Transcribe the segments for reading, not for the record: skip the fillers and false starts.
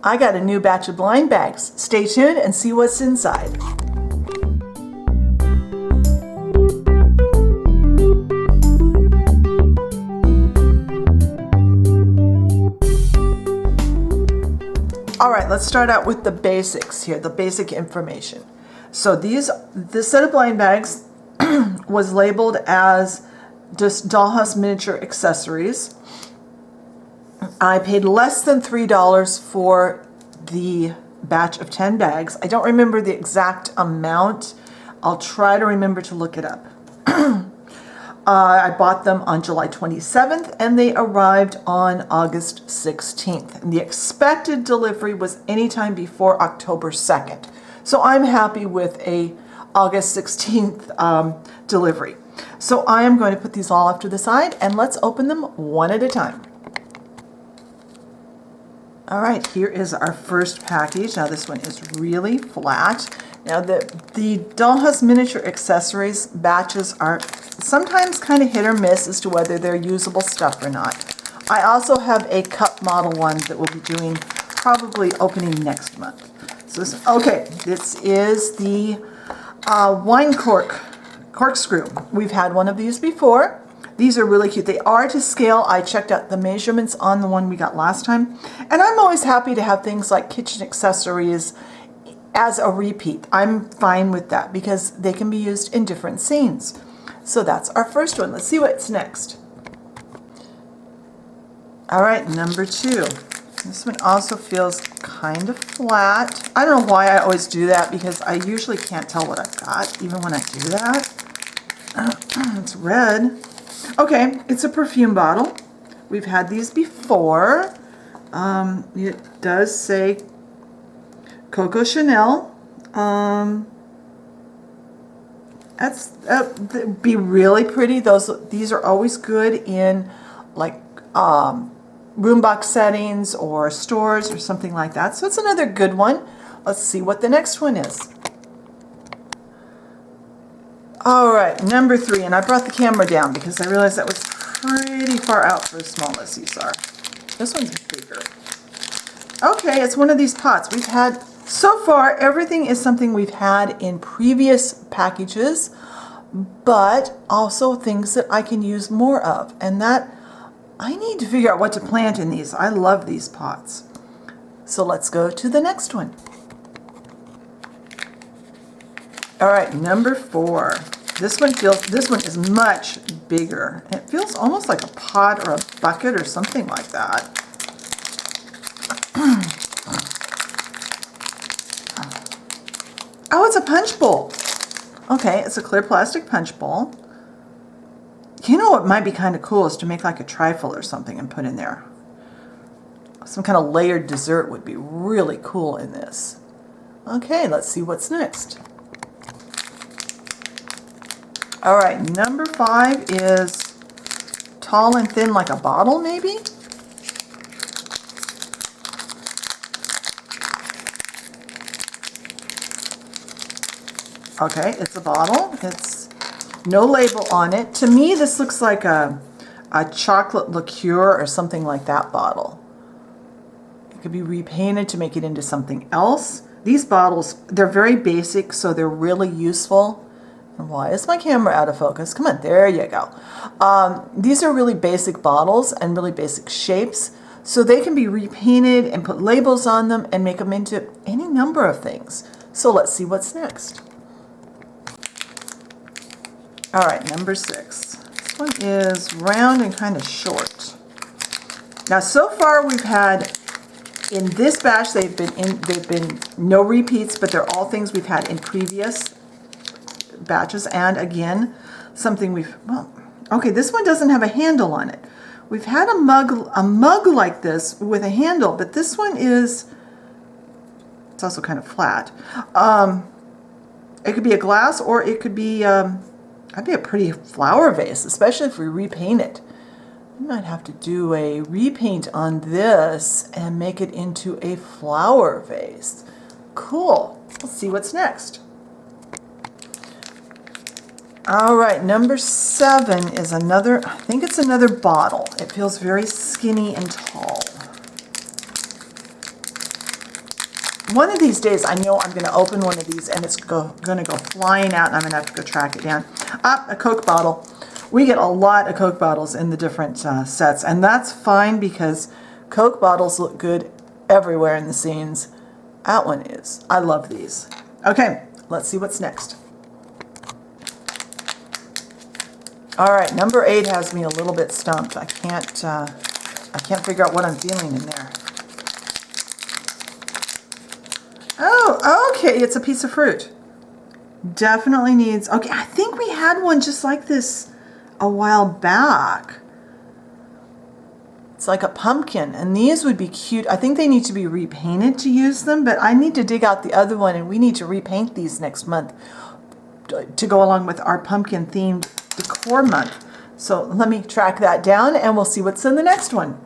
I got a new batch of blind bags. Stay tuned and see what's inside. All right, let's start out with the basics here, the basic information. So this set of blind bags was labeled as just Dollhouse Miniature Accessories. I paid less than $3 for the batch of 10 bags. I don't remember the exact amount. I'll try to remember to look it up. I bought them on July 27th and they arrived on August 16th. And the expected delivery was anytime before October 2nd. So I'm happy with a August 16th delivery. So I am going to put these all off to the side and let's open them one at a time. All right, here is our first package. Now this one is really flat. Now the Dollhouse Miniature Accessories batches are sometimes kind of hit or miss as to whether they're usable stuff or not. I also have a cup model one that we'll be doing probably opening next month. So this is the wine corkscrew. We've had one of these before. These are really cute. They are to scale. I checked out the measurements on the one we got last time. And I'm always happy to have things like kitchen accessories as a repeat. I'm fine with that because they can be used in different scenes. So that's our first one. Let's see what's next. All right, number 2. This one also feels kind of flat. I don't know why I always do that because I usually can't tell what I've got even when I do that. It's red. Okay, it's a perfume bottle. We've had these before. It does say Coco Chanel. That'd be really pretty. These are always good in like room box settings or stores or something like that. So it's another good one. Let's see what the next one is. All right, number 3, and I brought the camera down because I realized that was pretty far out for as small as these are. This one's bigger. Okay, it's one of these pots. We've had, so far, everything is something we've had in previous packages, but also things that I can use more of. And that, I need to figure out what to plant in these. I love these pots. So let's go to the next one. All right, number 4. This one is much bigger. It feels almost like a pot or a bucket or something like that. Oh, it's a punch bowl. Okay, it's a clear plastic punch bowl. You know what might be kind of cool is to make like a trifle or something and put in there. Some kind of layered dessert would be really cool in this. Okay, let's see what's next. All right, number 5 is tall and thin like a bottle, maybe? Okay, it's a bottle. It's no label on it. To me, this looks like a chocolate liqueur or something like that bottle. It could be repainted to make it into something else. These bottles, they're very basic, so they're really useful. And why is my camera out of focus? Come on, there you go. These are really basic bottles and really basic shapes, so they can be repainted and put labels on them and make them into any number of things. So let's see what's next. All right, number 6. This one is round and kind of short. Now, so far we've had in this batch they've been no repeats, but they're all things we've had in previous batches, and again, something okay, this one doesn't have a handle on it. We've had a mug like this with a handle, but this one it's also kind of flat. It could be a glass, or it could be that'd be a pretty flower vase, especially if we repaint it. We might have to do a repaint on this and make it into a flower vase. Cool. Let's see what's next. All right, number 7 is another, I think it's another bottle. It feels very skinny and tall. one of these days, I know I'm going to open one of these and it's going to go flying out and I'm going to have to go track it down. Ah, a Coke bottle. We get a lot of Coke bottles in the different sets, and that's fine because Coke bottles look good everywhere in the scenes. That one is. I love these. Okay, let's see what's next. All right, number 8 has me a little bit stumped. I can't figure out what I'm feeling in there. Oh, okay, it's a piece of fruit. Definitely needs, okay, I think we had one just like this a while back. It's like a pumpkin, and these would be cute. I think they need to be repainted to use them, but I need to dig out the other one, and we need to repaint these next month to go along with our pumpkin themed decor month. So let me track that down and we'll see what's in the next one.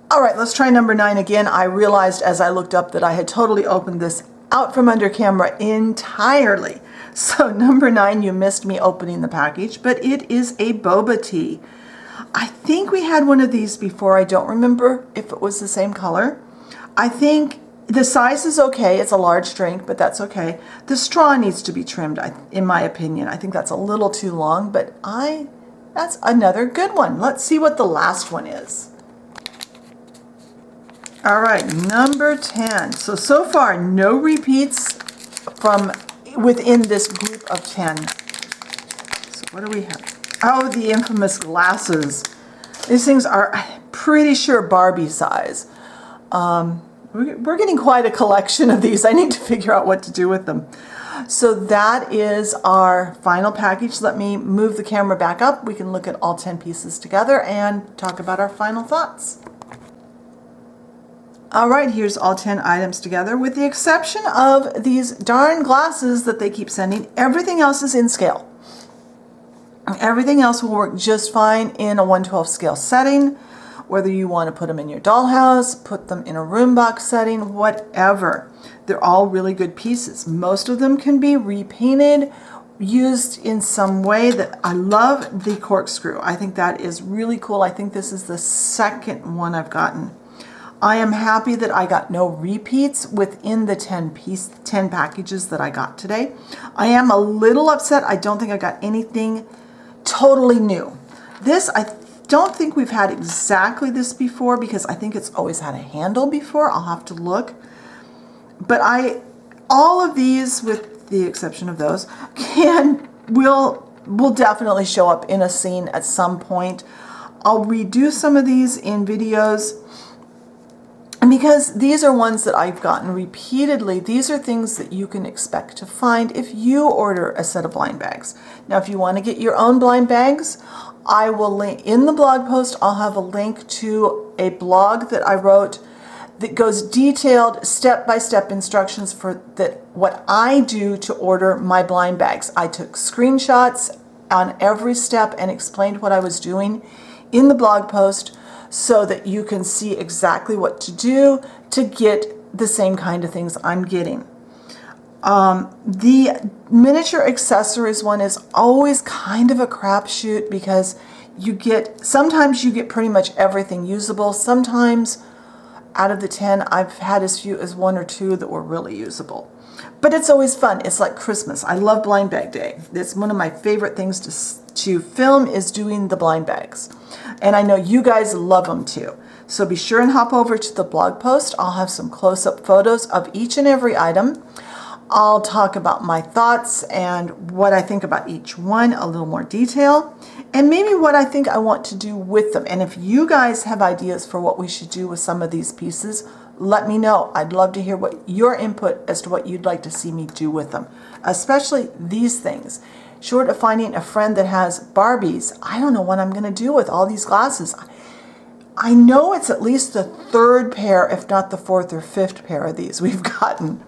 All right, let's try number 9 again. I realized as I looked up that I had totally opened this out from under camera entirely. So number 9, you missed me opening the package, but it is a boba tea. I think we had one of these before. I don't remember if it was the same color. I think the size is okay. It's a large drink, but that's okay. The straw needs to be trimmed, in my opinion. I think that's a little too long, but that's another good one. Let's see what the last one is. All right, number 10. So far, no repeats from within this group of 10. So what do we have? Oh, the infamous glasses. These things are, I'm pretty sure, Barbie size. We're getting quite a collection of these. I need to figure out what to do with them. So that is our final package. Let me move the camera back up. We can look at all 10 pieces together and talk about our final thoughts. All right, here's all 10 items together, with the exception of these darn glasses that they keep sending. Everything else is in scale. Everything else will work just fine in a 1/12 scale setting. Whether you want to put them in your dollhouse, put them in a room box setting, whatever. They're all really good pieces. Most of them can be repainted, used in some way. That I love the corkscrew. I think that is really cool. I think this is the second one I've gotten. I am happy that I got no repeats within the 10 packages that I got today. I am a little upset. I don't think I got anything totally new. This, I don't think we've had exactly this before, because I think it's always had a handle before. I'll have to look. But all of these, with the exception of those, will definitely show up in a scene at some point. I'll redo some of these in videos. And because these are ones that I've gotten repeatedly, these are things that you can expect to find if you order a set of blind bags. Now, if you want to get your own blind bags, I will link in the blog post. I'll have a link to a blog that I wrote that goes detailed step-by-step instructions for what I do to order my blind bags. I took screenshots on every step and explained what I was doing in the blog post, so that you can see exactly what to do to get the same kind of things I'm getting. The miniature accessories one is always kind of a crapshoot, because sometimes you get pretty much everything usable. Sometimes out of the 10, I've had as few as 1 or 2 that were really usable. But it's always fun. It's like Christmas. I love blind bag day. It's one of my favorite things to film, is doing the blind bags. And I know you guys love them too. So be sure and hop over to the blog post. I'll have some close-up photos of each and every item. I'll talk about my thoughts and what I think about each one, a little more detail, and maybe what I think I want to do with them. And if you guys have ideas for what we should do with some of these pieces, let me know. I'd love to hear what your input as to what you'd like to see me do with them, especially these things. Short of finding a friend that has Barbies, I don't know what I'm going to do with all these glasses. I know it's at least the 3rd pair, if not the 4th or 5th pair of these we've gotten.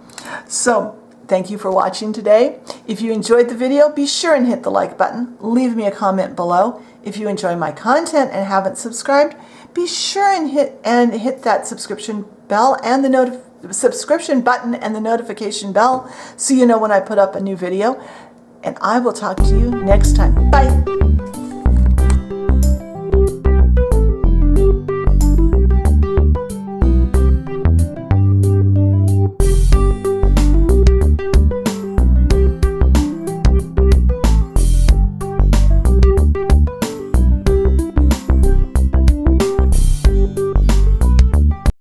So thank you for watching today. If you enjoyed the video, be sure and hit the like button. Leave me a comment below. If you enjoy my content and haven't subscribed, be sure and hit that subscription bell and the subscription button and the notification bell, so you know when I put up a new video. And I will talk to you next time. Bye.